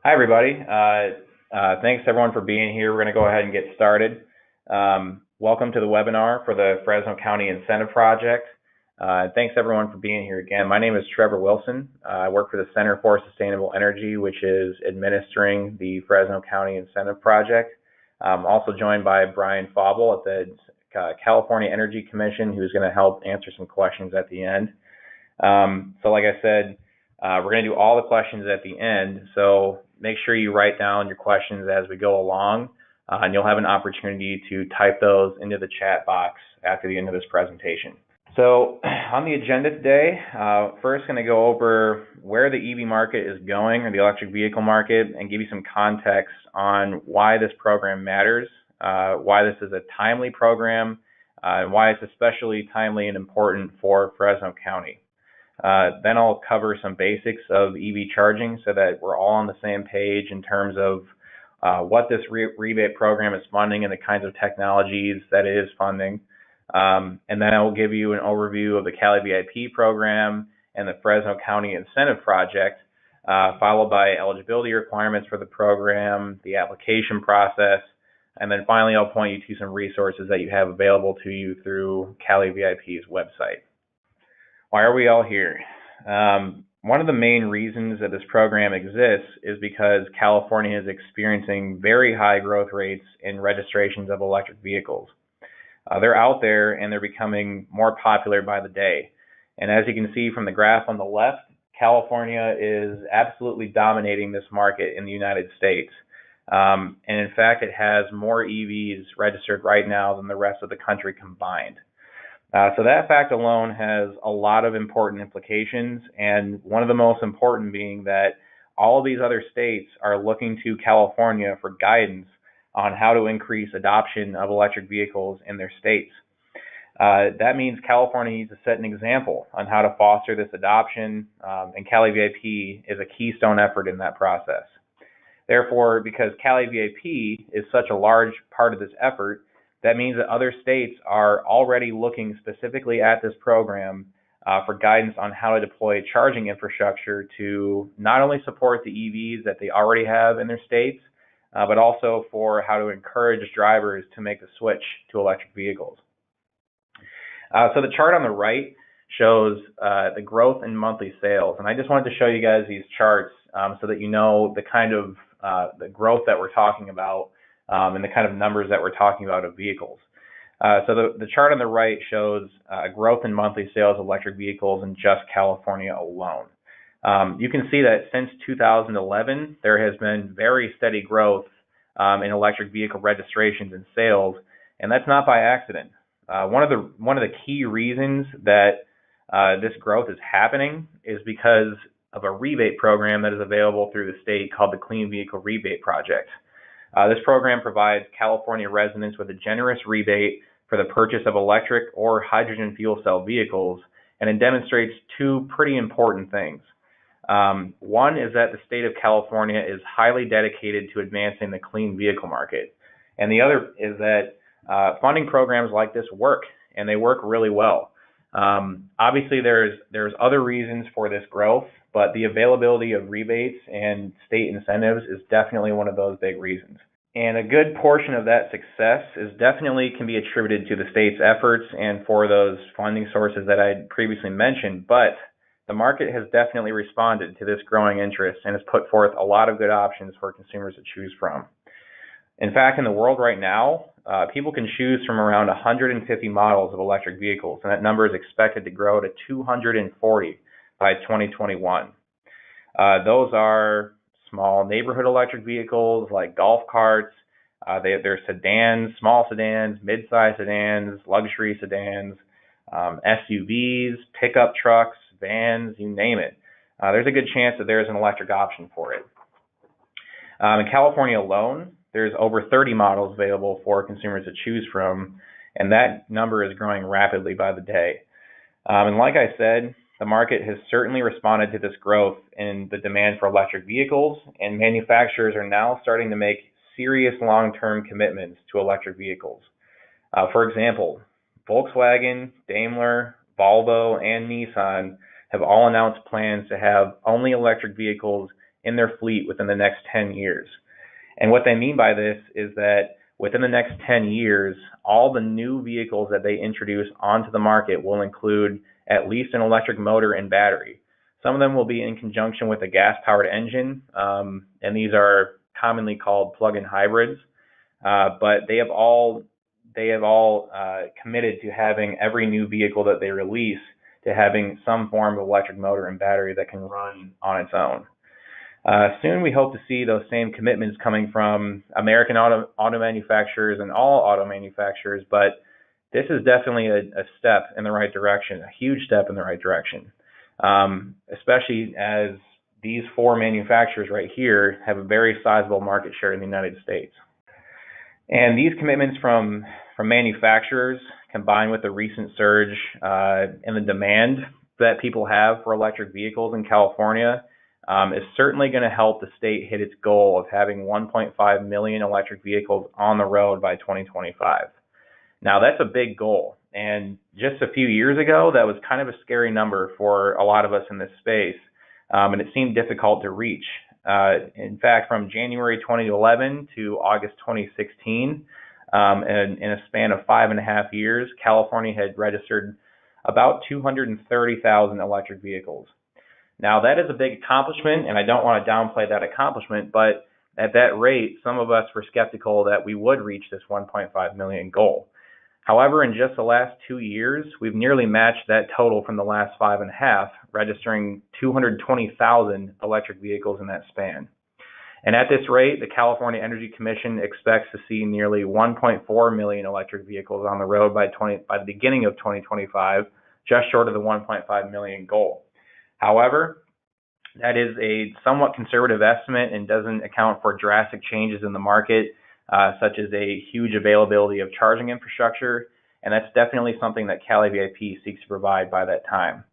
Hi, everybody. Thanks everyone for being here. We're going to go ahead and get started. Welcome to the webinar for the Fresno County Incentive Project. Thanks everyone for being here again. My name is Trevor Wilson. I work for the Center for Sustainable Energy, which is administering the Fresno County Incentive Project. I'm also joined by Brian Fauble at the California Energy Commission, who's going to help answer some questions at the end. So like I said, we're going to do all the questions at the end, so make sure you write down your questions as we go along, and you'll have an opportunity to type those into the chat box after the end of this presentation. So on the agenda today, first going to go over where the EV market is going, or the electric vehicle market, and give you some context on why this program matters, why this is a timely program, and why it's especially timely and important for Fresno County. Then I'll cover some basics of EV charging so that we're all on the same page in terms of what this rebate program is funding and the kinds of technologies that it is funding. And then I will give you an overview of the CALeVIP program and the Fresno County Incentive Project, followed by eligibility requirements for the program, the application process, and then finally I'll point you to some resources that you have available to you through CALeVIP's website. Why are we all here? One of the main reasons that this program exists is because California is experiencing very high growth rates in registrations of electric vehicles. They're out there and they're becoming more popular by the day. And as you can see from the graph on the left, California is absolutely dominating this market in the United States. And in fact, it has more EVs registered right now than the rest of the country combined. So that fact alone has a lot of important implications, and one of the most important being that all of these other states are looking to California for guidance on how to increase adoption of electric vehicles in their states. That means California needs to set an example on how to foster this adoption, and CALeVIP is a keystone effort in that process. Therefore, because CALeVIP is such a large part of this effort, that means that other states are already looking specifically at this program for guidance on how to deploy charging infrastructure to not only support the EVs that they already have in their states, but also for how to encourage drivers to make the switch to electric vehicles. So the chart on the right shows the growth in monthly sales. And I just wanted to show you guys these charts so that you know the kind of the growth that we're talking about and the kind of numbers that we're talking about of vehicles. So the chart on the right shows growth in monthly sales of electric vehicles in just California alone. You can see that since 2011, there has been very steady growth in electric vehicle registrations and sales, and that's not by accident. One of the key reasons that this growth is happening is because of a rebate program that is available through the state called the Clean Vehicle Rebate Project. This program provides California residents with a generous rebate for the purchase of electric or hydrogen fuel cell vehicles, and it demonstrates two pretty important things. One is that the state of California is highly dedicated to advancing the clean vehicle market, and the other is that funding programs like this work, and they work really well. Obviously, there's other reasons for this growth, but the availability of rebates and state incentives is definitely one of those big reasons. And a good portion of that success can be attributed to the state's efforts and for those funding sources that I previously mentioned, but the market has definitely responded to this growing interest and has put forth a lot of good options for consumers to choose from. In fact, in the world right now, people can choose from around 150 models of electric vehicles, and that number is expected to grow to 240 by 2021. Those are small neighborhood electric vehicles like golf carts. They're sedans, small sedans, mid-size sedans, luxury sedans, SUVs, pickup trucks, vans, you name it. There's a good chance that there's an electric option for it. In California alone, there's over 30 models available for consumers to choose from, and that number is growing rapidly by the day. And like I said, the market has certainly responded to this growth in the demand for electric vehicles, and manufacturers are now starting to make serious long-term commitments to electric vehicles. For example, Volkswagen, Daimler, Volvo, and Nissan have all announced plans to have only electric vehicles in their fleet within the next 10 years. And what they mean by this is that within the next 10 years, all the new vehicles that they introduce onto the market will include at least an electric motor and battery. Some of them will be in conjunction with a gas-powered engine, and these are commonly called plug-in hybrids. But they have all committed to having every new vehicle that they release to having some form of electric motor and battery that can run on its own. Soon we hope to see those same commitments coming from American auto manufacturers and all auto manufacturers, but this is definitely a step in the right direction, a huge step in the right direction, especially as these 4 manufacturers right here have a very sizable market share in the United States. And these commitments from manufacturers, combined with the recent surge in the demand that people have for electric vehicles in California, is certainly going to help the state hit its goal of having 1.5 million electric vehicles on the road by 2025. Now, that's a big goal. And just a few years ago, that was kind of a scary number for a lot of us in this space, and it seemed difficult to reach. In fact, from January 2011 to August 2016, and in a span of 5.5 years, California had registered about 230,000 electric vehicles. Now, that is a big accomplishment, and I don't want to downplay that accomplishment, but at that rate, some of us were skeptical that we would reach this 1.5 million goal. However, in just the last 2 years, we've nearly matched that total from the last 5.5, registering 220,000 electric vehicles in that span. And at this rate, the California Energy Commission expects to see nearly 1.4 million electric vehicles on the road by the beginning of 2025, just short of the 1.5 million goal. However, that is a somewhat conservative estimate and doesn't account for drastic changes in the market, such as a huge availability of charging infrastructure, and that's definitely something that CALeVIP seeks to provide by that time.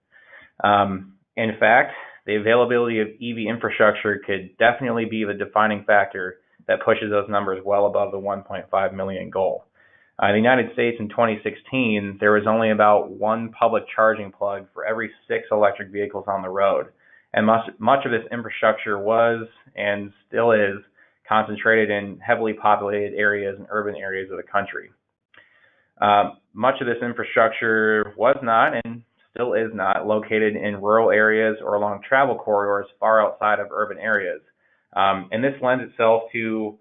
In fact, the availability of EV infrastructure could definitely be the defining factor that pushes those numbers well above the 1.5 million goal. In the United States in 2016, there was only about 1 public charging plug for every 6 electric vehicles on the road. And much of this infrastructure was and still is concentrated in heavily populated areas and urban areas of the country. Much of this infrastructure was not and still is not located in rural areas or along travel corridors far outside of urban areas. And this lends itself to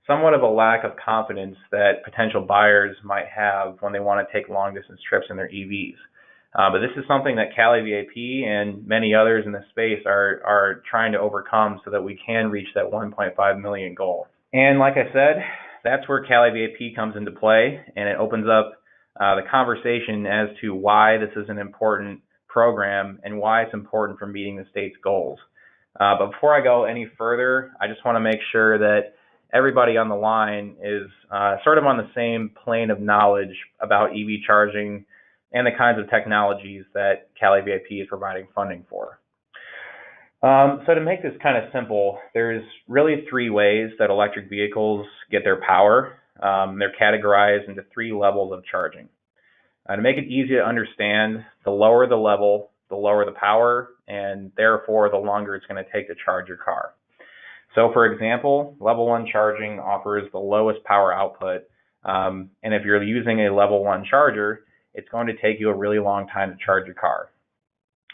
somewhat of a lack of confidence that potential buyers might have when they want to take long distance trips in their EVs. But this is something that CALeVIP and many others in the space are trying to overcome so that we can reach that 1.5 million goal. And like I said, that's where CALeVIP comes into play, and it opens up the conversation as to why this is an important program and why it's important for meeting the state's goals. But before I go any further, I just want to make sure that everybody on the line is sort of on the same plane of knowledge about EV charging and the kinds of technologies that CALeVIP is providing funding for. So to make this kind of simple, there's really 3 ways that electric vehicles get their power. They're categorized into 3 levels of charging. To make it easy to understand, the lower the level, the lower the power, and therefore the longer it's going to take to charge your car. So for example, level 1 charging offers the lowest power output, and if you're using a level 1 charger, it's going to take you a really long time to charge your car.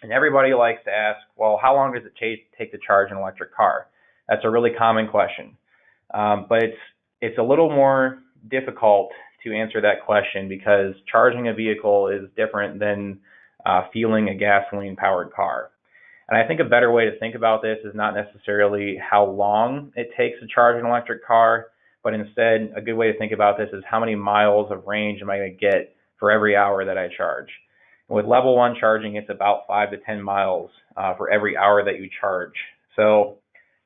And everybody likes to ask, well, how long does it take to charge an electric car? That's a really common question, but it's a little more difficult to answer that question because charging a vehicle is different than fueling a gasoline-powered car. And I think a better way to think about this is not necessarily how long it takes to charge an electric car, but instead a good way to think about this is how many miles of range am I going to get for every hour that I charge. And with level 1 charging, it's about 5 to 10 miles for every hour that you charge. So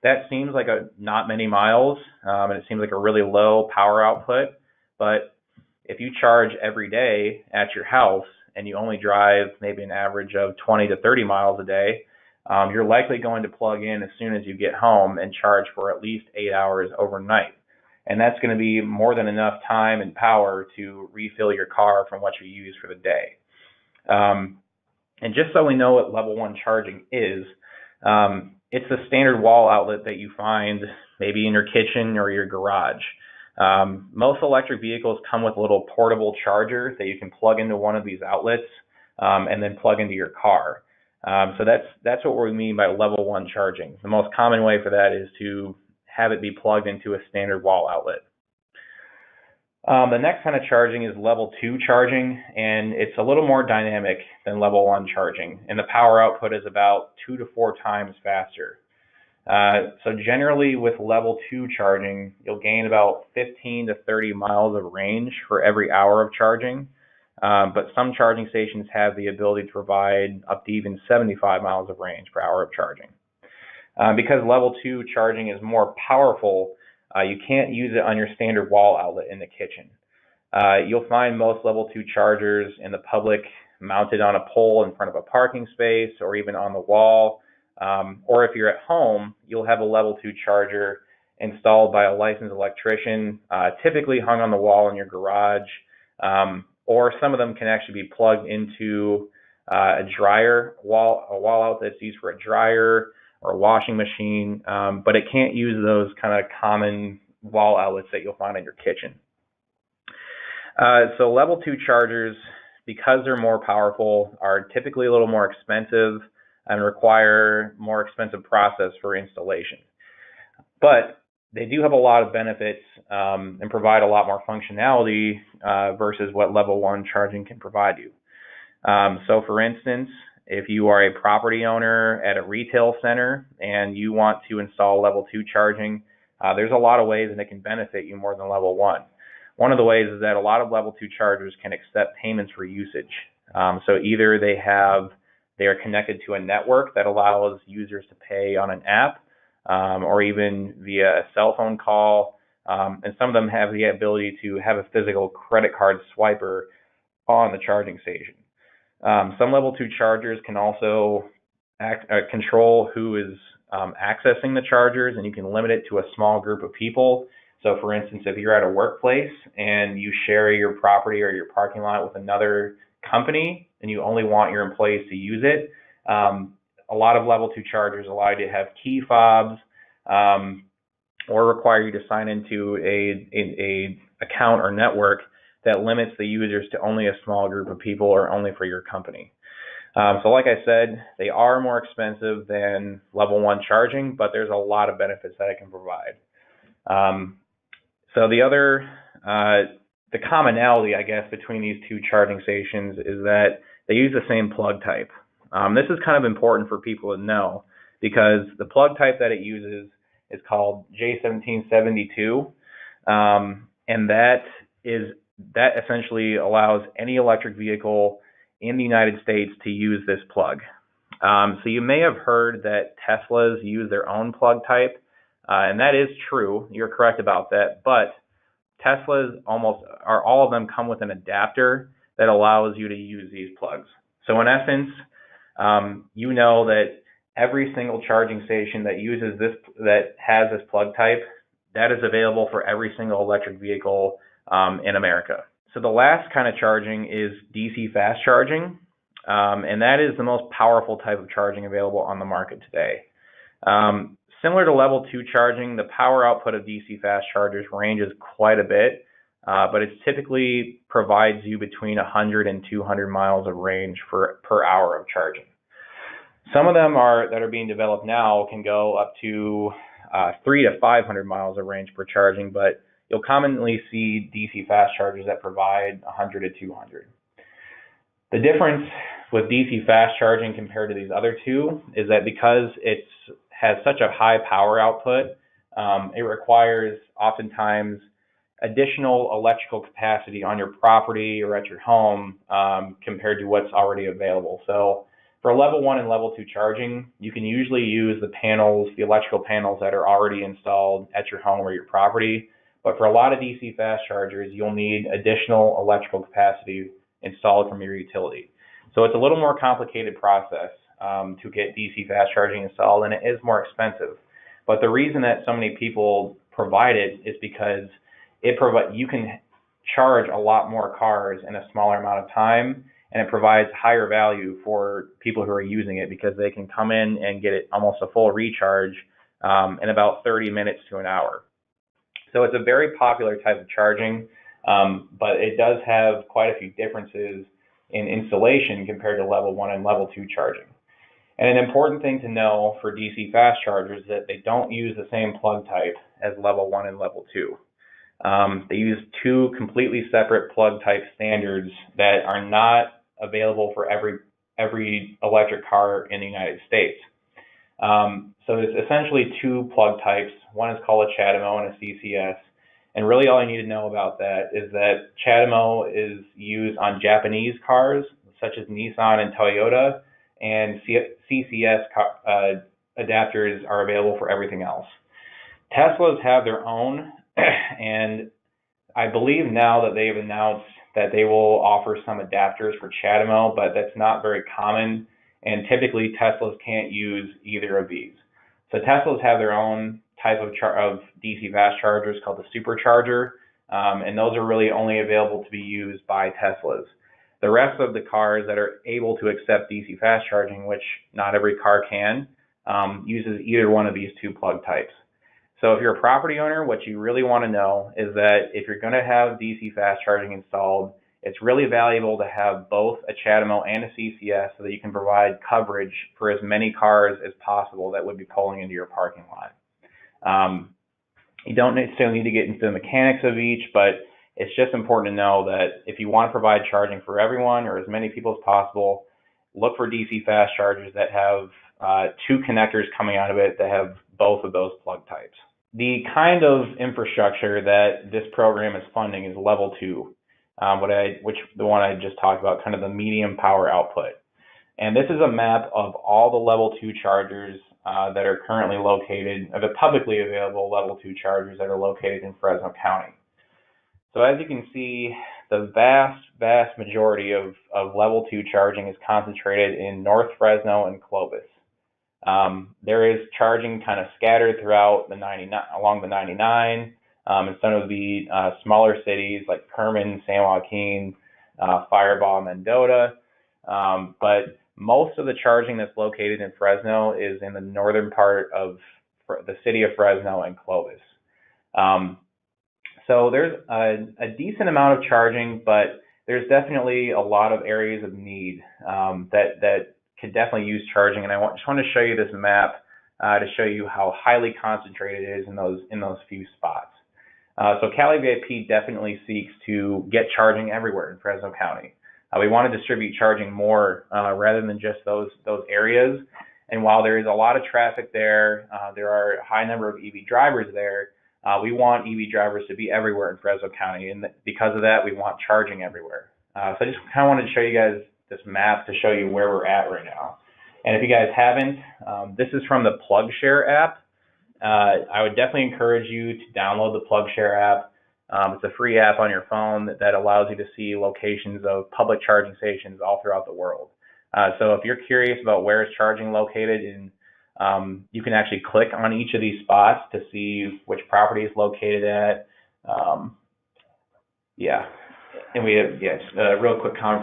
that seems like not many miles, and it seems like a really low power output, but if you charge every day at your house and you only drive maybe an average of 20 to 30 miles a day, you're likely going to plug in as soon as you get home and charge for at least 8 hours overnight. And that's going to be more than enough time and power to refill your car from what you use for the day. And just so we know what level 1 charging is, it's the standard wall outlet that you find maybe in your kitchen or your garage. Most electric vehicles come with a little portable charger that you can plug into one of these outlets and then plug into your car. So that's what we mean by level 1 charging. The most common way for that is to have it be plugged into a standard wall outlet. The next kind of charging is level 2 charging, and it's a little more dynamic than level 1 charging, and the power output is about 2 to 4 times faster. So generally with level 2 charging, you'll gain about 15 to 30 miles of range for every hour of charging, but some charging stations have the ability to provide up to even 75 miles of range per hour of charging. Because level 2 charging is more powerful, you can't use it on your standard wall outlet in the kitchen. You'll find most level 2 chargers in the public mounted on a pole in front of a parking space or even on the wall. Or if you're at home, you'll have a level 2 charger installed by a licensed electrician, typically hung on the wall in your garage. Or some of them can actually be plugged into a wall outlet that's used for a dryer or a washing machine, but it can't use those kind of common wall outlets that you'll find in your kitchen. So level 2 chargers, because they're more powerful, are typically a little more expensive and require more expensive process for installation. But they do have a lot of benefits and provide a lot more functionality versus what level 1 charging can provide you. So for instance, if you are a property owner at a retail center and you want to install level 2 charging, there's a lot of ways that it can benefit you more than level 1. One of the ways is that a lot of level 2 chargers can accept payments for usage. So either they are connected to a network that allows users to pay on an app or even via a cell phone call. And some of them have the ability to have a physical credit card swiper on the charging station. Some level 2 chargers can also control who is accessing the chargers, and you can limit it to a small group of people. So for instance, if you're at a workplace and you share your property or your parking lot with another company and you only want your employees to use it, a lot of level 2 chargers allow you to have key fobs or require you to sign into a account or network that limits the users to only a small group of people or only for your company. So like I said, they are more expensive than level 1 charging, but there's a lot of benefits that it can provide. So the commonality, I guess, between these 2 charging stations is that they use the same plug type. This is kind of important for people to know because the plug type that it uses is called J1772, and that essentially allows any electric vehicle in the United States to use this plug. So you may have heard that Teslas use their own plug type, and that is true. You're correct about that, but Teslas all of them come with an adapter that allows you to use these plugs. So in essence, you know that every single charging station that has this plug type, that is available for every single electric vehicle in America. So the last kind of charging is DC fast charging, and that is the most powerful type of charging available on the market today. Similar to level 2 charging, the power output of DC fast chargers ranges quite a bit, but it typically provides you between 100 and 200 miles of range per hour of charging. Some of them that are being developed now can go up to 300 to 500 miles of range per charging, but you'll commonly see DC fast chargers that provide 100 to 200. The difference with DC fast charging compared to these other 2 is that because it has such a high power output, it requires oftentimes additional electrical capacity on your property or at your home compared to what's already available. So for level 1 and level 2 charging, you can usually use the electrical panels that are already installed at your home or your property. But for a lot of DC fast chargers, you'll need additional electrical capacity installed from your utility. So it's a little more complicated process to get DC fast charging installed, and it is more expensive. But the reason that so many people provide it is because you can charge a lot more cars in a smaller amount of time, and it provides higher value for people who are using it because they can come in and get it almost a full recharge in about 30 minutes to an hour. So it's a very popular type of charging, but it does have quite a few differences in installation compared to level 1 and level 2 charging. And an important thing to know for DC fast chargers is that they don't use the same plug type as level 1 and level 2. They use two completely separate plug type standards that are not available for every electric car in the United States. So there's essentially two plug types. One is called a CHAdeMO and a CCS. And really all you need to know about that is that CHAdeMO is used on Japanese cars, such as Nissan and Toyota, and CCS adapters are available for everything else. Teslas have their own, and I believe now that they've announced that they will offer some adapters for CHAdeMO, but that's not very common, and typically Teslas can't use either of these. So Teslas have their own type of DC fast chargers called the supercharger, and those are really only available to be used by Teslas. The rest of the cars that are able to accept DC fast charging, which not every car can, uses either one of these two plug types. So if you're a property owner, what you really want to know is that if you're going to have DC fast charging installed, it's really valuable to have both a CHAdeMO and a CCS so that you can provide coverage for as many cars as possible that would be pulling into your parking lot. You don't necessarily need to get into the mechanics of each, but it's just important to know that if you want to provide charging for everyone or as many people as possible, look for DC fast chargers that have two connectors coming out of it that have both of those plug types. The kind of infrastructure that this program is funding is level 2, the one I just talked about, kind of the medium power output. And this is a map of all the level 2 chargers that are currently located, the publicly available level 2 chargers that are located in Fresno County. So as you can see, the vast majority of level 2 charging is concentrated in North Fresno and Clovis. There is charging kind of scattered throughout along the 99, in some of the smaller cities like Kerman, San Joaquin, Firebaugh, Mendota. But most of the charging that's located in Fresno is in the northern part of the city of Fresno and Clovis. So there's a decent amount of charging, but there's definitely a lot of areas of need that could definitely use charging. And I just want to show you this map to show you how highly concentrated it is in those few spots. So CALeVIP definitely seeks to get charging everywhere in Fresno County. We want to distribute charging more rather than just those areas. And while there is a lot of traffic there, there are a high number of EV drivers there. We want EV drivers to be everywhere in Fresno County, and because of that, we want charging everywhere. So I just kind of wanted to show you guys this map to show you where we're at right now. And if you guys haven't, this is from the PlugShare app. I would definitely encourage you to download the PlugShare app. It's a free app on your phone that allows you to see locations of public charging stations all throughout the world. So if you're curious about where is charging located, you can actually click on each of these spots to see which property is located at. And we have a real quick comment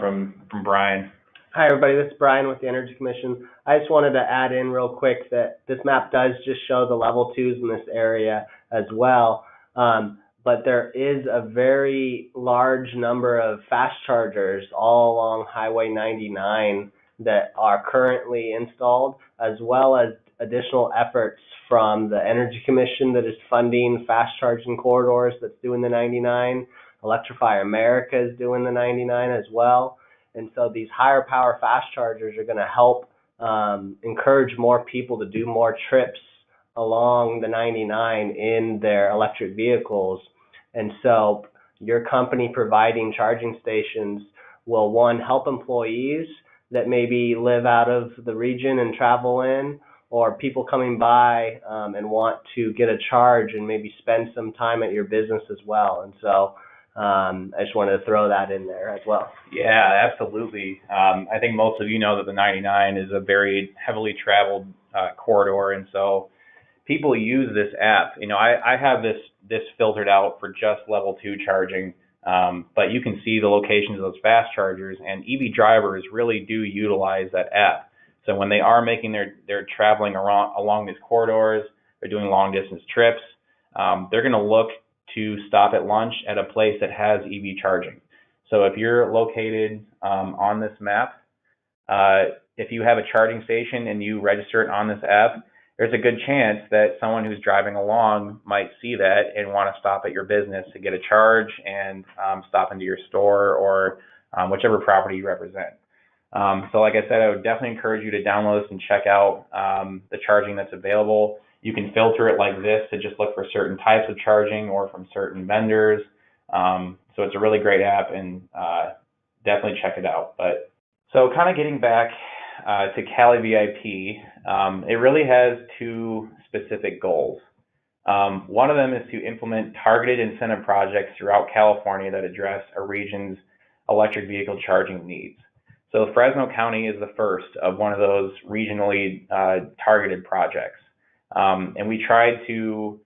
from Brian. Hi everybody, this is Brian with the Energy Commission. I just wanted to add in real quick that this map does just show the level 2s in this area as well. But there is a very large number of fast chargers all along Highway 99 that are currently installed, as well as additional efforts from the Energy Commission that is funding fast charging corridors that's doing the 99. Electrify America is doing the 99 as well. And so these higher power fast chargers are going to help encourage more people to do more trips along the 99 in their electric vehicles. And so your company providing charging stations will, one, help employees that maybe live out of the region and travel in, or people coming by and want to get a charge and maybe spend some time at your business as well. And so I just wanted to throw that in there as well. Yeah, absolutely. I think most of you know that the 99 is a very heavily traveled corridor, and so people use this app. You know, I have this filtered out for just level 2 charging, but you can see the locations of those fast chargers, and EV drivers really do utilize that app. So when they are making their traveling along these corridors, they're doing long distance trips, they're going to look to stop at lunch at a place that has EV charging. So if you're located on this map, if you have a charging station and you register it on this app, there's a good chance that someone who's driving along might see that and want to stop at your business to get a charge and stop into your store or whichever property you represent. So like I said, I would definitely encourage you to download this and check out the charging that's available. You can filter it like this to just look for certain types of charging or from certain vendors. So it's a really great app, and definitely check it out. But so kind of getting back to CALeVIP, it really has two specific goals. One of them is to implement targeted incentive projects throughout California that address a region's electric vehicle charging needs. So Fresno County is the first of one of those regionally targeted projects. And we tried to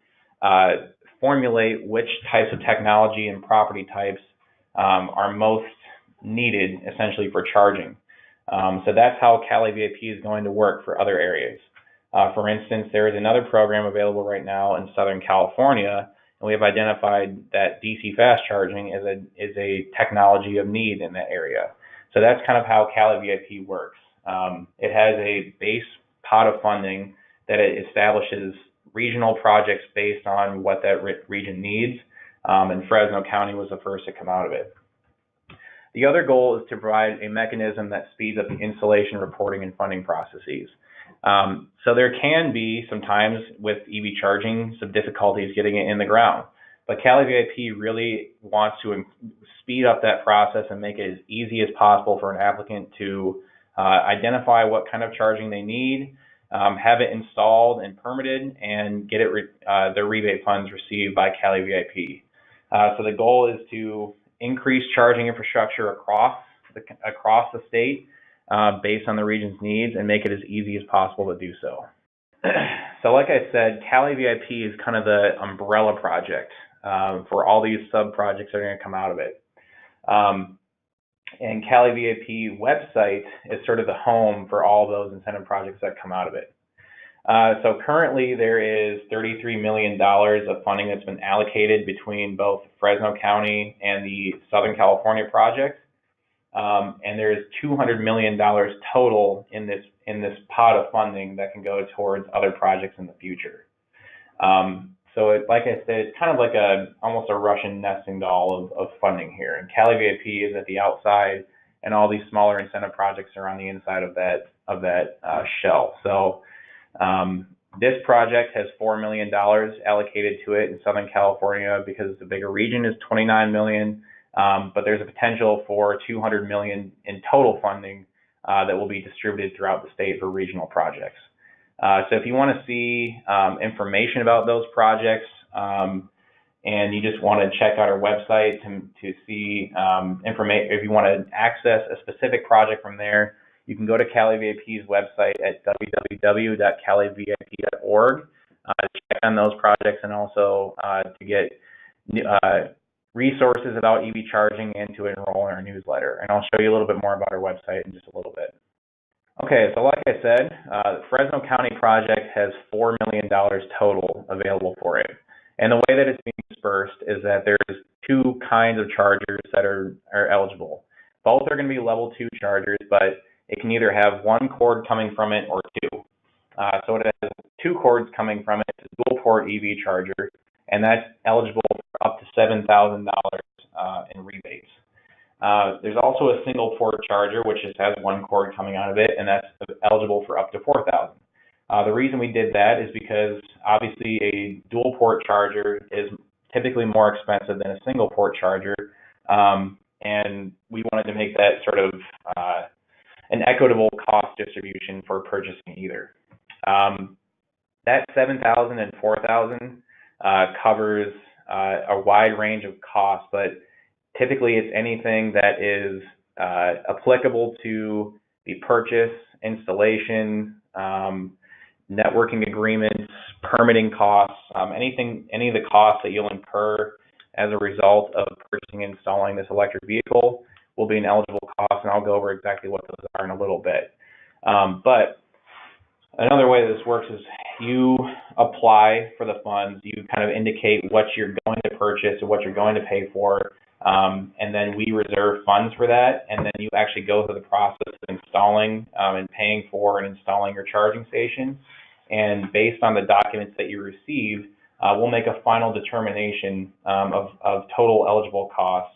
formulate which types of technology and property types are most needed essentially for charging. So that's how CALeVIP is going to work for other areas. For instance, there is another program available right now in Southern California, and we have identified that DC fast charging is a technology of need in that area. So that's kind of how CALeVIP works. It has a base pot of funding that it establishes regional projects based on what that region needs, and Fresno County was the first to come out of it. The other goal is to provide a mechanism that speeds up the installation, reporting, and funding processes. So there can be sometimes with EV charging some difficulties getting it in the ground, but CALeVIP really wants to speed up that process and make it as easy as possible for an applicant to identify what kind of charging they need, have it installed and permitted, and get it their rebate funds received by CALeVIP. So the goal is to increase charging infrastructure across the state based on the region's needs and make it as easy as possible to do so. So like I said, CALeVIP is kind of the umbrella project for all these sub-projects that are going to come out of it. And CALeVIP website is sort of the home for all those incentive projects that come out of it. So currently there is $33 million of funding that's been allocated between both Fresno County and the Southern California project. And there's $200 million total in this pot of funding that can go towards other projects in the future. So like I said, it's kind of like almost a Russian nesting doll of funding here. And CALeVIP is at the outside, and all these smaller incentive projects are on the inside of that shell. So this project has $4 million allocated to it in Southern California because the bigger region is $29 million, but there's a potential for $200 million in total funding that will be distributed throughout the state for regional projects. So if you want to see information about those projects and you just want to check out our website to see information, if you want to access a specific project from there, you can go to CALeVIP's website at www.calevip.org to check on those projects and also to get resources about EV charging and to enroll in our newsletter. And I'll show you a little bit more about our website in just a little bit. Okay, so like I said, the Fresno County project has $4 million total available for it. And the way that it's being dispersed is that there's two kinds of chargers that are eligible. Both are going to be level 2 chargers, but it can either have one cord coming from it or two. So it has two cords coming from it. It's a dual port EV charger, and that's eligible for up to $7,000 in rebates. There's also a single port charger, which just has one cord coming out of it, and that's eligible for up to $4,000. The reason we did that is because obviously a dual port charger is typically more expensive than a single port charger, and we wanted to make that sort of an equitable cost distribution for purchasing either. That $7,000 and $4,000 covers a wide range of costs, but typically it's anything that is applicable to the purchase, installation, networking agreements, permitting costs, any of the costs that you'll incur as a result of purchasing and installing this electric vehicle will be an eligible cost, and I'll go over exactly what those are in a little bit. But another way this works is you apply for the funds, you kind of indicate what you're going to purchase or what you're going to pay for, and then we reserve funds for that, and then you actually go through the process of installing and paying for and installing your charging station. And based on the documents that you receive, we'll make a final determination of total eligible costs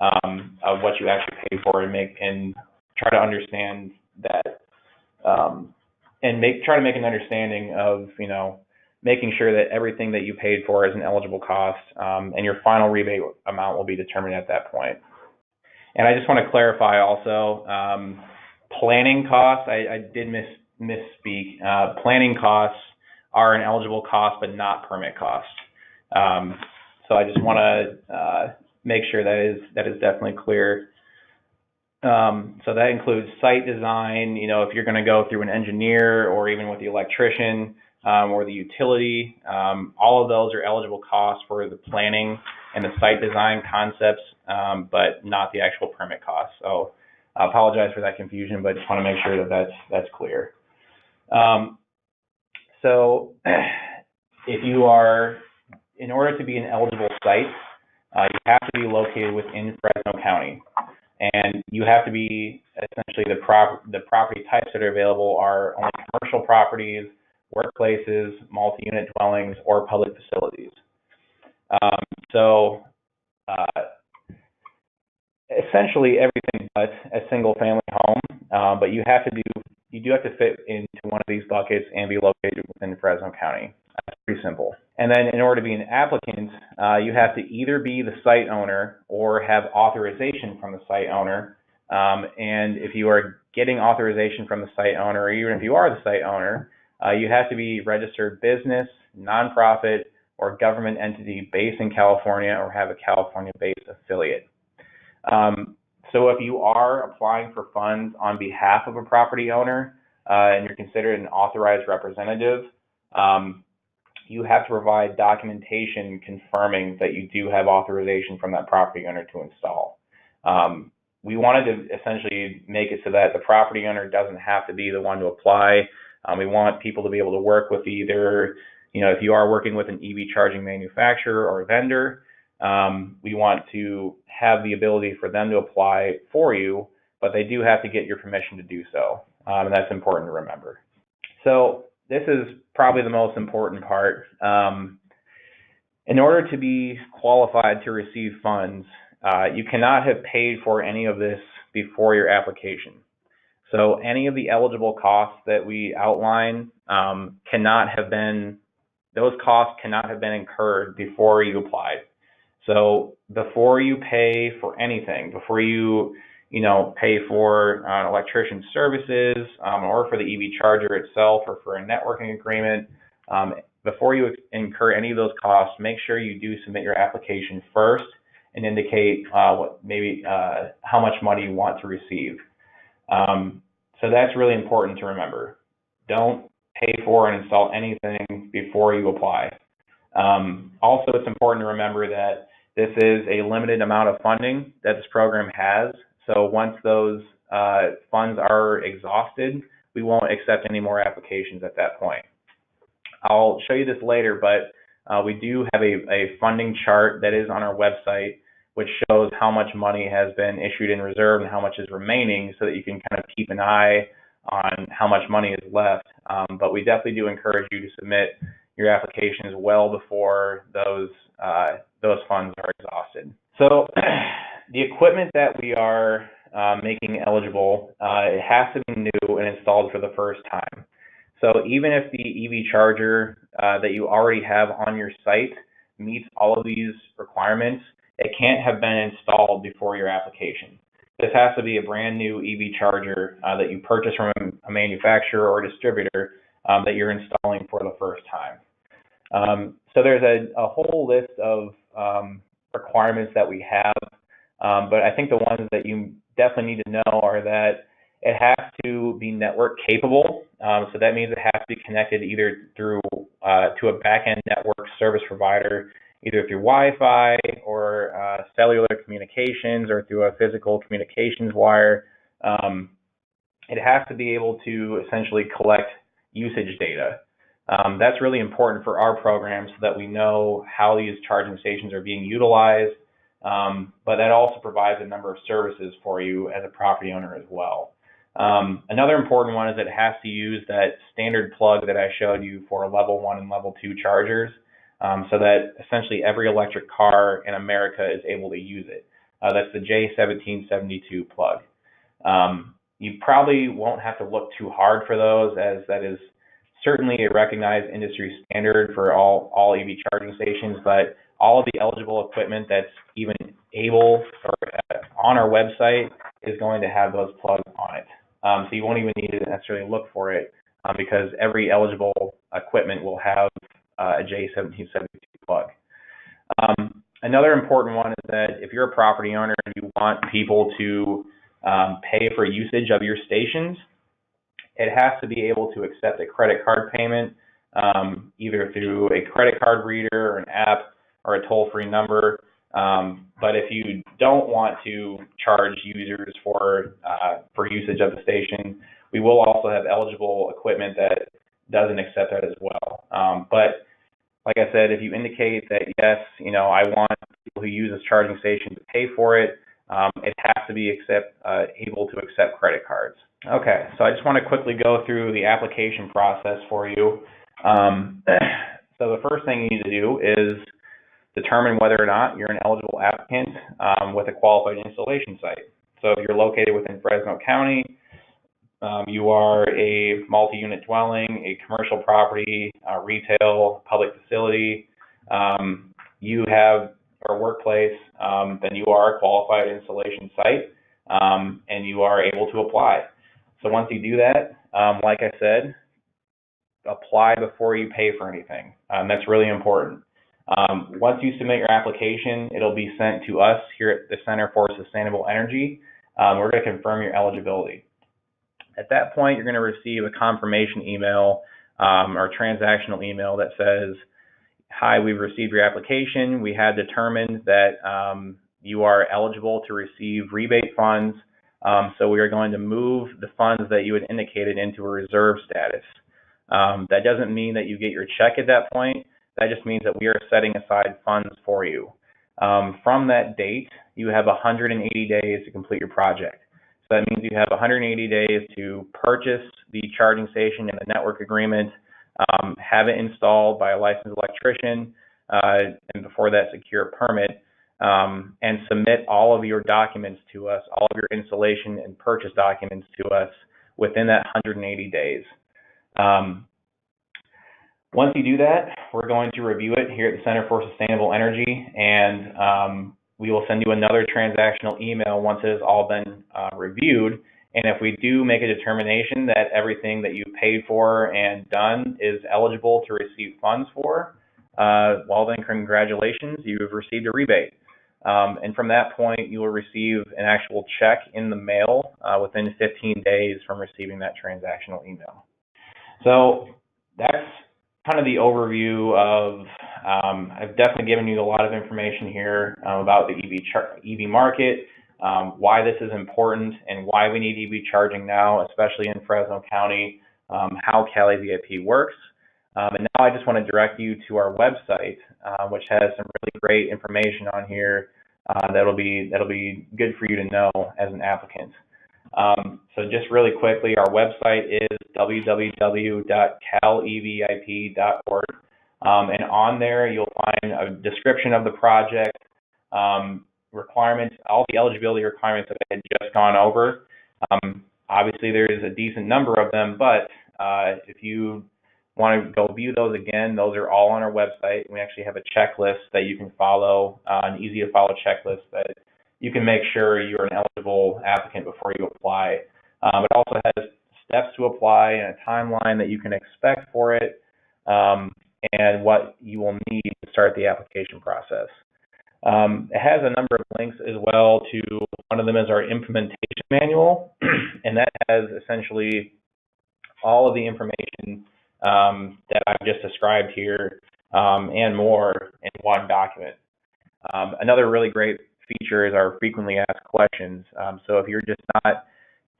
of what you actually pay for, and try to understand that, and try to make an understanding of, making sure that everything that you paid for is an eligible cost, and your final rebate amount will be determined at that point. And I just want to clarify also, planning costs, I did misspeak. Planning costs are an eligible cost, but not permit costs. So I just want to make sure that is definitely clear. So that includes site design, if you're going to go through an engineer or even with the electrician or the utility, all of those are eligible costs for the planning and the site design concepts, but not the actual permit costs. So I apologize for that confusion, but just want to make sure that that's clear. So in order to be an eligible site, you have to be located within Fresno County. And you have to be, essentially, the property types that are available are only commercial properties, workplaces, multi-unit dwellings, or public facilities. Essentially everything but a single family home, but you do have to fit into one of these buckets and be located within Fresno County. That's pretty simple. And then in order to be an applicant, you have to either be the site owner or have authorization from the site owner. And if you are getting authorization from the site owner, or even if you are the site owner, you have to be registered business, nonprofit, or government entity based in California or have a California-based affiliate. So if you are applying for funds on behalf of a property owner and you're considered an authorized representative, you have to provide documentation confirming that you do have authorization from that property owner to install. We wanted to essentially make it so that the property owner doesn't have to be the one to apply. We want people to be able to work with either, if you are working with an EV charging manufacturer or vendor, we want to have the ability for them to apply for you, but they do have to get your permission to do so, and that's important to remember. So this is probably the most important part. In order to be qualified to receive funds, you cannot have paid for any of this before your application. So any of the eligible costs that we outline those costs cannot have been incurred before you applied. So before you pay for anything, before you pay for electrician services or for the EV charger itself or for a networking agreement, before you incur any of those costs, make sure you do submit your application first and indicate how much money you want to receive. So that's really important to remember. Don't pay for and install anything before you apply. Also, it's important to remember that this is a limited amount of funding that this program has. So once those funds are exhausted, we won't accept any more applications at that point. I'll show you this later, but we do have a funding chart that is on our website, which shows how much money has been issued in reserve and how much is remaining, so that you can kind of keep an eye on how much money is left. But we definitely do encourage you to submit your applications well before those funds are exhausted. So the equipment that we are making eligible, it has to be new and installed for the first time. So even if the EV charger that you already have on your site meets all of these requirements, it can't have been installed before your application. This has to be a brand new EV charger that you purchase from a manufacturer or distributor that you're installing for the first time. So there's a whole list of requirements that we have, but I think the ones that you definitely need to know are that it has to be network capable. So that means it has to be connected either through to a back-end network service provider either through Wi-Fi or cellular communications or through a physical communications wire. It has to be able to essentially collect usage data. That's really important for our program so that we know how these charging stations are being utilized, but that also provides a number of services for you as a property owner as well. Another important one is that it has to use that standard plug that I showed you for level 1 and level 2 chargers, so that essentially every electric car in America is able to use it. That's the J1772 plug. You probably won't have to look too hard for those, as that is certainly a recognized industry standard for all EV charging stations, but all of the eligible equipment that's even able or on our website is going to have those plugs on it. So you won't even need to necessarily look for it because every eligible equipment will have a J1772 plug. Another important one is that if you're a property owner and you want people to pay for usage of your stations, it has to be able to accept a credit card payment, either through a credit card reader or an app or a toll-free number. But if you don't want to charge users for usage of the station, we will also have eligible equipment that doesn't accept that as well. But like I said, if you indicate that, yes, I want people who use this charging station to pay for it, it has to be able to accept credit cards. Okay, so I just want to quickly go through the application process for you. So the first thing you need to do is determine whether or not you're an eligible applicant with a qualified installation site. So if you're located within Fresno County, you are a multi-unit dwelling, a commercial property, retail, public facility, you have a workplace, then you are a qualified installation site, and you are able to apply. So once you do that, like I said, apply before you pay for anything. That's really important. Once you submit your application, it'll be sent to us here at the Center for Sustainable Energy. We're going to confirm your eligibility. At that point, you're going to receive a confirmation email or transactional email that says, "Hi, we've received your application. We had determined that you are eligible to receive rebate funds, so we are going to move the funds that you had indicated into a reserve status." That doesn't mean that you get your check at that point. That just means that we are setting aside funds for you. From that date, you have 180 days to complete your project. So that means you have 180 days to purchase the charging station and the network agreement, have it installed by a licensed electrician, and before that, secure a permit, and submit all of your documents to us, all of your installation and purchase documents to us within that 180 days. Once you do that, we're going to review it here at the Center for Sustainable Energy, and we will send you another transactional email once it has all been reviewed. And if we do make a determination that everything that you paid for and done is eligible to receive funds for, well then congratulations, you've received a rebate. And from that point, you will receive an actual check in the mail within 15 days from receiving that transactional email. So that's kind of the overview of, I've definitely given you a lot of information here about the EV market, why this is important and why we need EV charging now, especially in Fresno County, how CALeVIP works. And now I just want to direct you to our website, which has some really great information on here that'll be good for you to know as an applicant. So just really quickly, our website is www.calevip.org, and on there you'll find a description of the project, requirements, all the eligibility requirements that I had just gone over. Obviously there's a decent number of them, but if you want to go view those again, those are all on our website. We actually have a checklist that you can follow, an easy to follow checklist that you can make sure you're an eligible applicant before you apply. It also has steps to apply and a timeline that you can expect for it, and what you will need to start the application process. It has a number of links as well to, one of them is our implementation manual, and that has essentially all of the information that I've just described here and more in one document. Another really great feature is our frequently asked questions. So if you're just not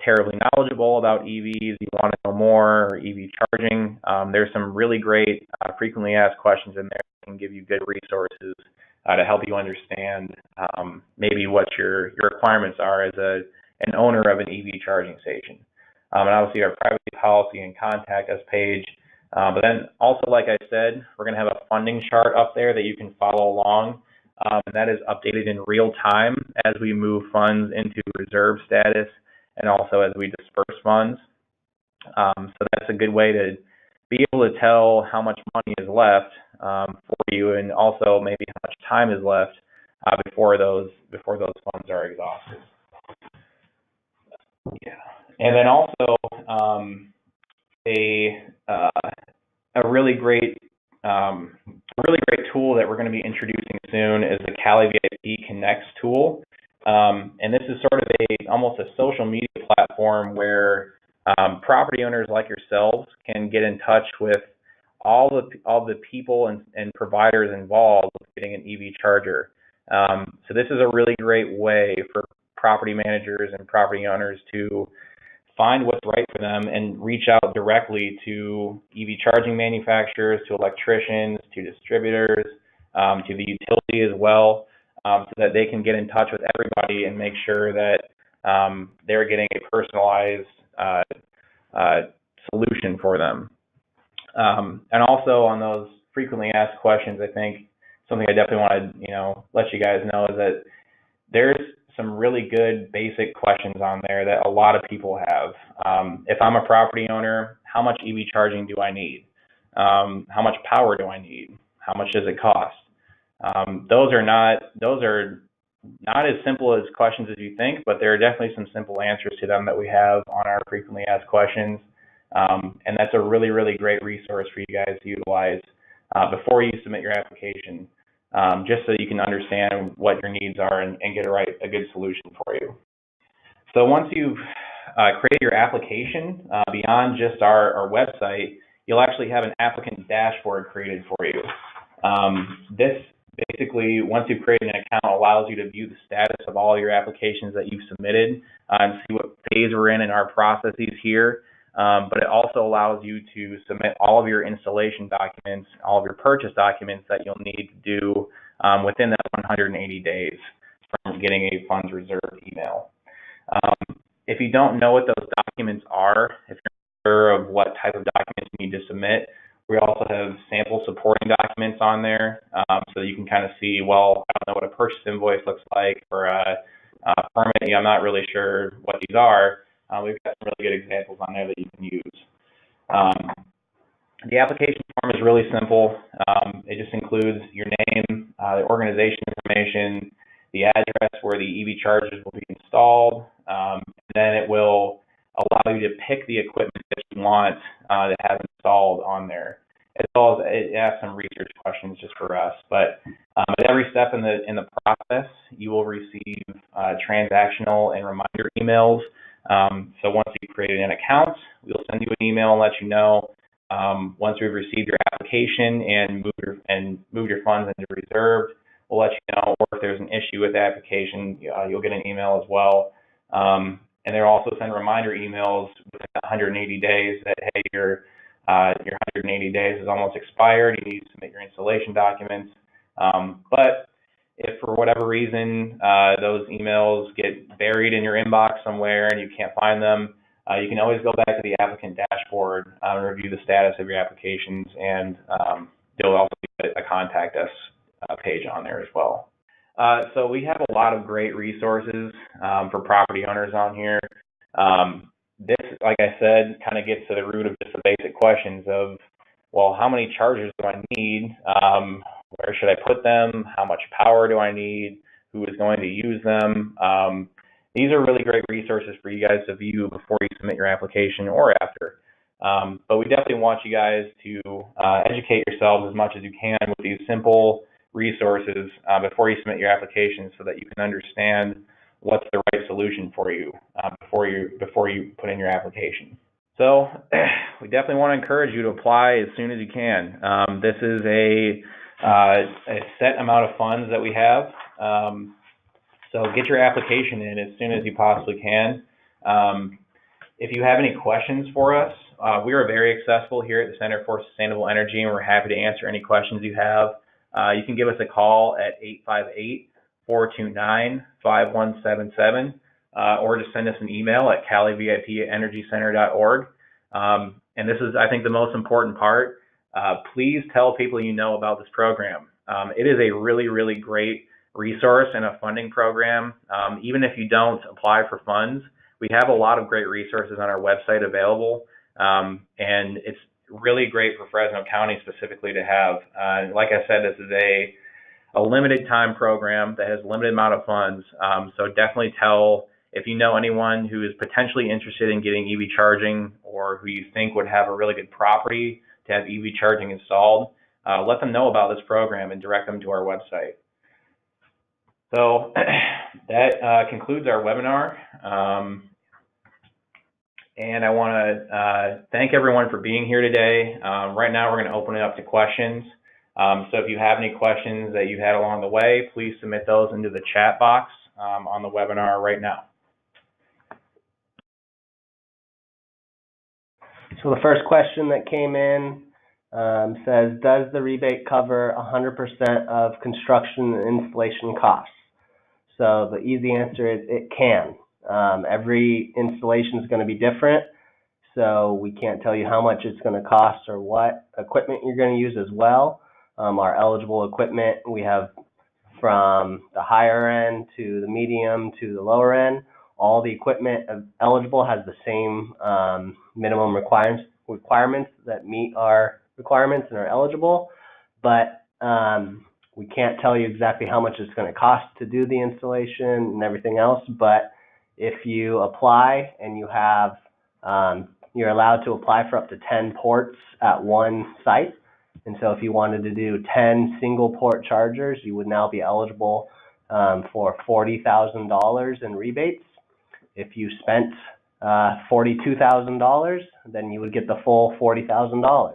terribly knowledgeable about EVs, you want to know more, or EV charging, there's some really great frequently asked questions in there that can give you good resources to help you understand maybe what your requirements are as an owner of an EV charging station. And obviously our privacy policy and contact us page. But then also, like I said, we're going to have a funding chart up there that you can follow along. And that is updated in real time as we move funds into reserve status and also as we disperse funds. So that's a good way to be able to tell how much money is left for you, and also maybe how much time is left before those funds are exhausted. Yeah, and then also a really great tool that we're going to be introducing soon is the CALeVIP Connects tool. And this is sort of almost a social media platform where property owners like yourselves can get in touch with all the people and providers involved with getting an EV charger. So this is a really great way for property managers and property owners to find what's right for them and reach out directly to EV charging manufacturers, to electricians, to distributors, to the utility as well, so that they can get in touch with everybody and make sure that they're getting a personalized solution for them. And also on those frequently asked questions, I think something I definitely want to let you guys know is that there's some really good basic questions on there that a lot of people have. If I'm a property owner, how much EV charging do I need? How much power do I need? How much does it cost? Those are not as simple as questions as you think, but there are definitely some simple answers to them that we have on our frequently asked questions. And that's a really, really great resource for you guys to utilize before you submit your application, just so you can understand what your needs are and get a good solution for you. So once you've created your application, beyond just our website, you'll actually have an applicant dashboard created for you. This basically, once you've created an account, allows you to view the status of all your applications that you've submitted and see what phase we're in our processes here. But it also allows you to submit all of your installation documents, all of your purchase documents that you'll need to do within that 180 days from getting a funds reserved email. If you don't know what those documents are, if you're not sure of what type of documents you need to submit, we also have sample supporting documents on there, so you can kind of see, well, I don't know what a purchase invoice looks like, or a permit, I'm not really sure what these are. We've got some really good examples on there that you can use. The application form is really simple. It just includes your name, the organization information, the address where the EV chargers will be installed, and then it will allow you to pick the equipment that you want to have installed on there, as well as it asks some research questions just for us. But at every step in the process, you will receive transactional and reminder emails. So once you've created an account, we'll send you an email and let you know once we've received your application and moved your funds into reserved. We'll let you know, or if there's an issue with the application, you'll get an email as well. And they'll also send reminder emails within 180 days that, hey, your 180 days is almost expired. You need to submit your installation documents. But if for whatever reason those emails get buried in your inbox somewhere and you can't find them, you can always go back to the applicant dashboard and review the status of your applications, and there'll also be a contact us page on there as well. So we have a lot of great resources for property owners on here. This, like I said, kind of gets to the root of just the basic questions of, well, how many chargers do I need? Where should I put them? How much power do I need? Who is going to use them? These are really great resources for you guys to view before you submit your application or after. But we definitely want you guys to educate yourselves as much as you can with these simple resources before you submit your application, so that you can understand what's the right solution for you before you put in your application. So we definitely want to encourage you to apply as soon as you can. This is a set amount of funds that we have. So get your application in as soon as you possibly can. If you have any questions for us, we are very accessible here at the Center for Sustainable Energy, and we're happy to answer any questions you have. You can give us a call at 858-429-5177, or just send us an email at CALeVIP@energycenter.org. And this is, I think, the most important part. Please tell people you know about this program. It is a really, really great resource and a funding program. Even if you don't apply for funds, we have a lot of great resources on our website available, and it's really great for Fresno County specifically to have. Like I said, this is a limited time program that has a limited amount of funds, so definitely tell if you know anyone who is potentially interested in getting EV charging, or who you think would have a really good property to have EV charging installed. Let them know about this program and direct them to our website. So that concludes our webinar. And I want to thank everyone for being here today. Right now, we're going to open it up to questions. So if you have any questions that you had along the way, please submit those into the chat box on the webinar right now. So the first question that came in says, does the rebate cover 100% of construction and installation costs? So the easy answer is it can. Every installation is going to be different, so we can't tell you how much it's going to cost or what equipment you're going to use as well. Our eligible equipment, we have from the higher end to the medium to the lower end. All the equipment eligible has the same minimum requirements that meet our requirements and are eligible, but we can't tell you exactly how much it's going to cost to do the installation and everything else. But if you apply and you have, you're allowed to apply for up to 10 ports at one site. And so if you wanted to do 10 single port chargers, you would now be eligible for $40,000 in rebates. If you spent $42,000, then you would get the full $40,000.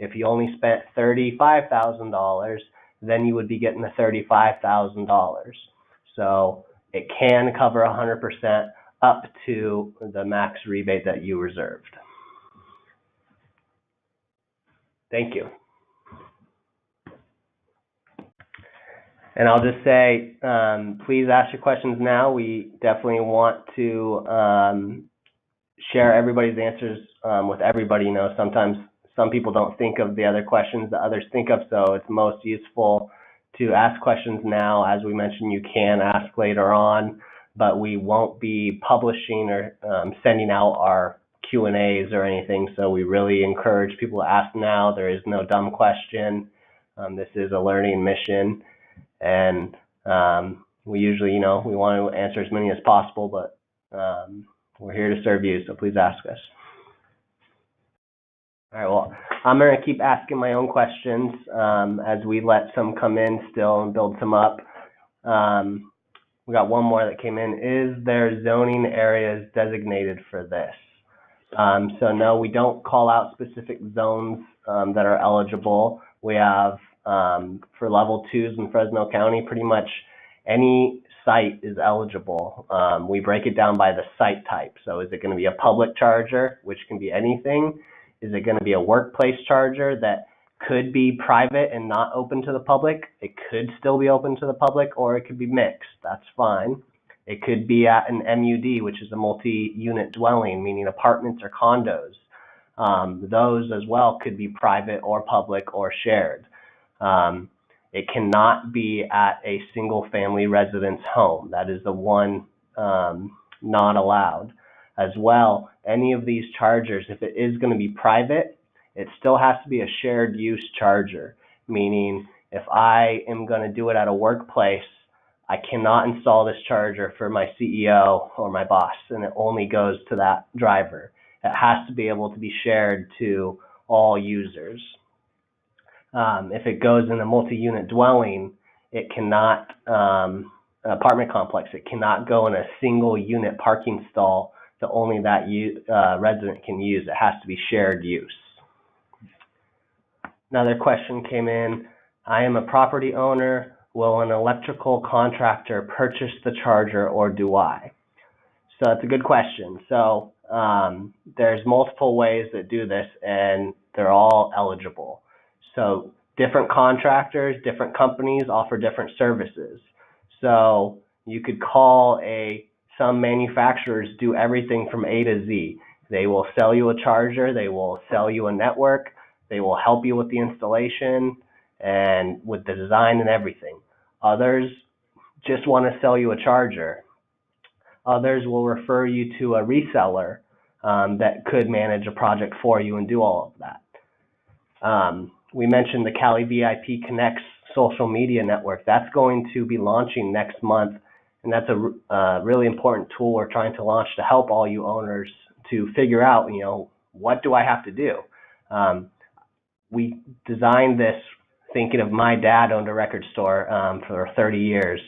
If you only spent $35,000, then you would be getting the $35,000. So it can cover 100% up to the max rebate that you reserved. Thank you. And I'll just say, please ask your questions now. We definitely want to share everybody's answers with everybody. You know, sometimes some people don't think of the other questions that others think of, so it's most useful to ask questions now. As we mentioned, you can ask later on, but we won't be publishing or sending out our Q&As or anything, so we really encourage people to ask now. There is no dumb question. This is a learning mission, and we usually, you know, we want to answer as many as possible, but we're here to serve you, so please ask us. All right, well, I'm going to keep asking my own questions as we let some come in still and build some up. We got one more that came in. Is there zoning areas designated for this? So no, we don't call out specific zones that are eligible. We have, for level 2s in Fresno County, pretty much any site is eligible. We break it down by the site type. So is it going to be a public charger, which can be anything? Is it going to be a workplace charger that could be private and not open to the public? It could still be open to the public, or it could be mixed. That's fine. It could be at an MUD, which is a multi-unit dwelling, meaning apartments or condos. Those as well could be private or public or shared. It cannot be at a single-family residence home. That is the one not allowed. As well, any of these chargers, if it is going to be private, it still has to be a shared use charger, meaning if I am going to do it at a workplace, I cannot install this charger for my CEO or my boss, and it only goes to that driver. It has to be able to be shared to all users. If it goes in a multi-unit dwelling, it cannot, apartment complex, it cannot go in a single unit parking stall that only that resident can use. It has to be shared use. Another question came in. I am a property owner. Will an electrical contractor purchase the charger, or do I? So that's a good question. So there's multiple ways that do this, and they're all eligible. So different contractors, different companies offer different services. So you could call some manufacturers do everything from A to Z. They will sell you a charger, they will sell you a network, they will help you with the installation and with the design and everything. Others just want to sell you a charger. Others will refer you to a reseller that could manage a project for you and do all of that. We mentioned the CALeVIP Connects social media network. That's going to be launching next month, and that's a really important tool we're trying to launch to help all you owners to figure out, what do I have to do? We designed this thinking of my dad owned a record store for 30 years,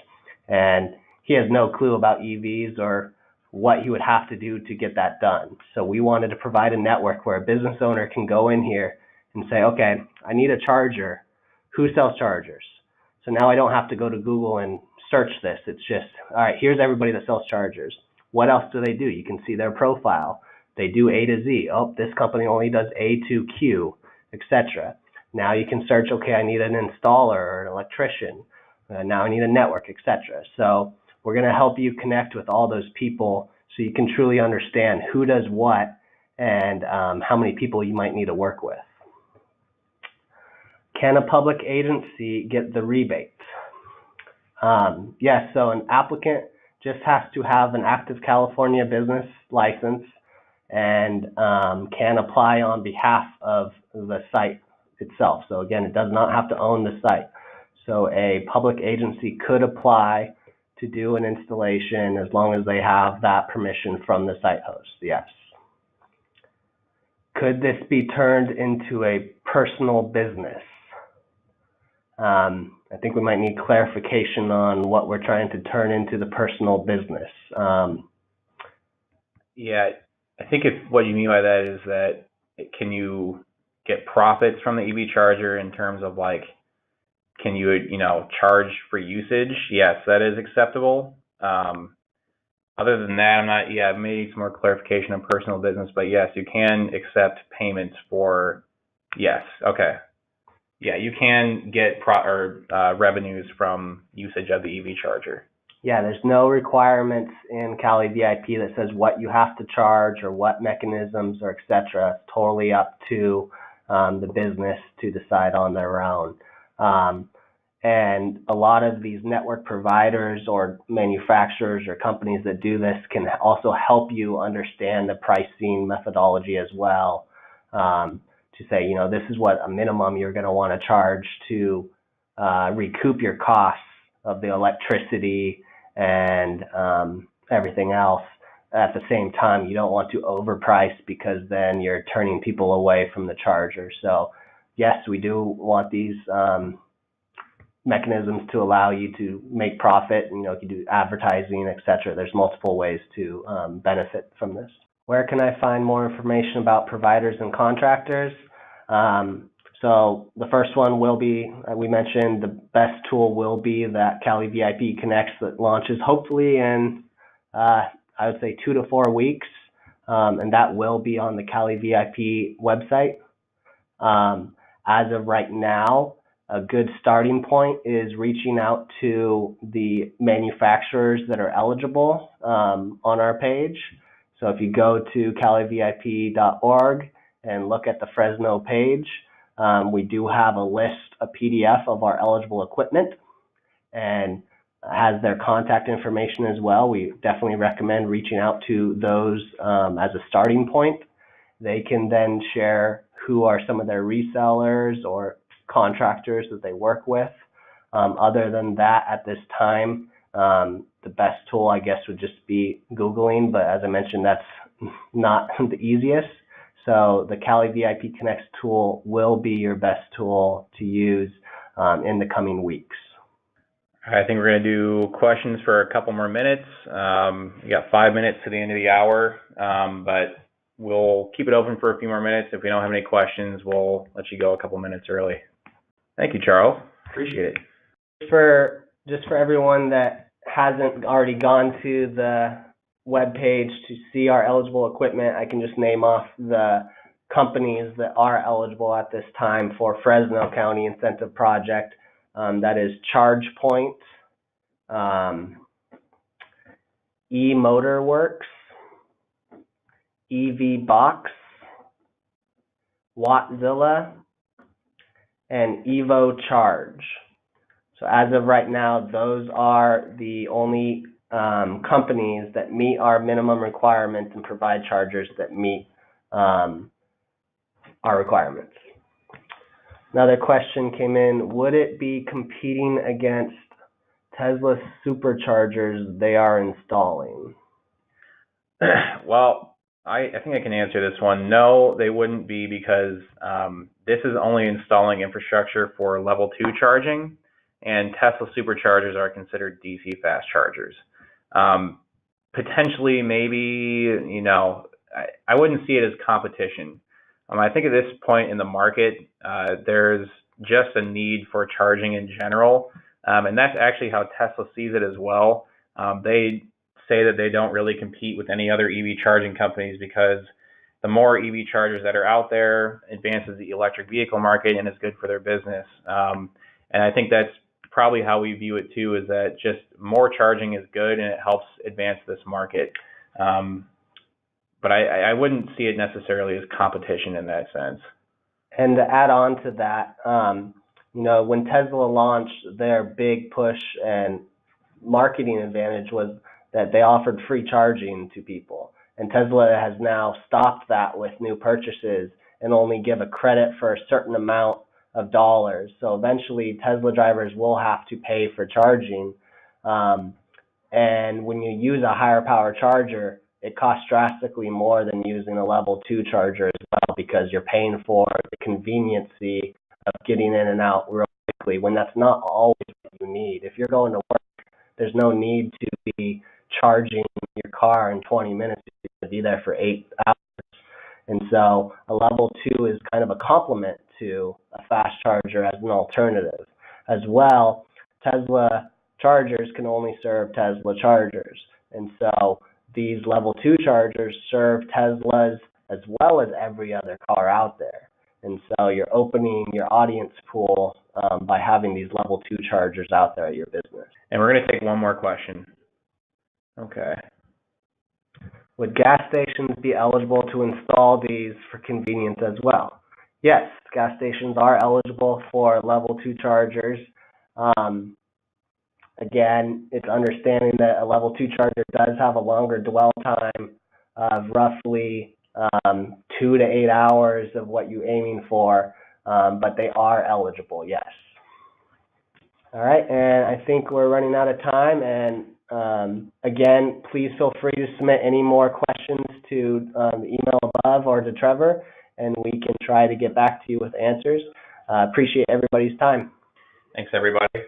and he has no clue about EVs or what he would have to do to get that done. So we wanted to provide a network where a business owner can go in here and say, okay, I need a charger. Who sells chargers? So now I don't have to go to Google and search this. It's just, all right, here's everybody that sells chargers. What else do they do? You can see their profile. They do A to Z. Oh, this company only does A to Q, etc. Now you can search, okay, I need an installer or an electrician. Now I need a network, etc. So we're going to help you connect with all those people so you can truly understand who does what and how many people you might need to work with. Can a public agency get the rebate? Yes, so an applicant just has to have an active California business license and can apply on behalf of the site itself. So again, it does not have to own the site. So a public agency could apply to do an installation as long as they have that permission from the site host, yes. Could this be turned into a personal business? I think we might need clarification on what we're trying to turn into the personal business. Yeah, I think what you mean by that is that can you get profits from the EV charger in terms of can you charge for usage? Yes, that is acceptable. Other than that, maybe some more clarification on personal business, but yes, you can accept payments for, yes, okay. Yeah, you can get revenues from usage of the EV charger. Yeah, there's no requirements in CALeVIP that says what you have to charge or what mechanisms or etc. It's totally up to the business to decide on their own. And a lot of these network providers or manufacturers or companies that do this can also help you understand the pricing methodology as well. To say, this is what a minimum you're going to want to charge to recoup your costs of the electricity and everything else. At the same time, you don't want to overprice because then you're turning people away from the charger. So yes, we do want these mechanisms to allow you to make profit. You can do advertising, etc. There's multiple ways to benefit from this. Where can I find more information about providers and contractors? So the first one will be, we mentioned the best tool will be that CALeVIP Connects that launches hopefully in, I would say 2 to 4 weeks. And that will be on the CALeVIP website. As of right now, a good starting point is reaching out to the manufacturers that are eligible on our page. So if you go to calevip.org and look at the Fresno page, we do have a PDF of our eligible equipment and has their contact information as well. We definitely recommend reaching out to those as a starting point. They can then share who are some of their resellers or contractors that they work with. Other than that, at this time, the best tool, I guess, would just be Googling, but as I mentioned, that's not the easiest. So the CALeVIP Connects tool will be your best tool to use in the coming weeks. I think we're going to do questions for a couple more minutes. We got 5 minutes to the end of the hour, but we'll keep it open for a few more minutes. If we don't have any questions, we'll let you go a couple minutes early. Thank you, Charles. Appreciate it. Just for everyone that hasn't already gone to the web page to see our eligible equipment, I can just name off the companies that are eligible at this time for Fresno County Incentive Project. That is ChargePoint, eMotorWorks, EVBox, Wattzilla, and EvoCharge. So as of right now, those are the only companies that meet our minimum requirements and provide chargers that meet our requirements. Another question came in: would it be competing against Tesla superchargers they are installing? Well, I think I can answer this one. No, they wouldn't be, because this is only installing infrastructure for level 2 charging, and Tesla superchargers are considered DC fast chargers. Potentially, maybe, I wouldn't see it as competition. I think at this point in the market, there's just a need for charging in general, and that's actually how Tesla sees it as well. They say that they don't really compete with any other EV charging companies, because the more EV chargers that are out there advances the electric vehicle market and is good for their business. And I think that's probably how we view it too, is that just more charging is good and it helps advance this market. But I wouldn't see it necessarily as competition in that sense. And to add on to that, when Tesla launched, their big push and marketing advantage was that they offered free charging to people. And Tesla has now stopped that with new purchases and only give a credit for a certain amount of dollars. So eventually Tesla drivers will have to pay for charging. And when you use a higher power charger, it costs drastically more than using a level 2 charger as well, because you're paying for the conveniency of getting in and out real quickly, when that's not always what you need. If you're going to work, there's no need to be charging your car in 20 minutes. You're going to be there for 8 hours. And so a level 2 is kind of a complement to a fast charger as an alternative. As well, Tesla chargers can only serve Tesla chargers. And so these level 2 chargers serve Teslas as well as every other car out there. And so you're opening your audience pool by having these level 2 chargers out there at your business. And we're going to take one more question. Okay. Would gas stations be eligible to install these for convenience as well? Yes, gas stations are eligible for level 2 chargers. Again, it's understanding that a level 2 charger does have a longer dwell time of roughly 2 to 8 hours of what you're aiming for, but they are eligible, yes. All right, and I think we're running out of time. And again, please feel free to submit any more questions to the email above or to Trevor, and we can try to get back to you with answers. Appreciate everybody's time. Thanks, everybody.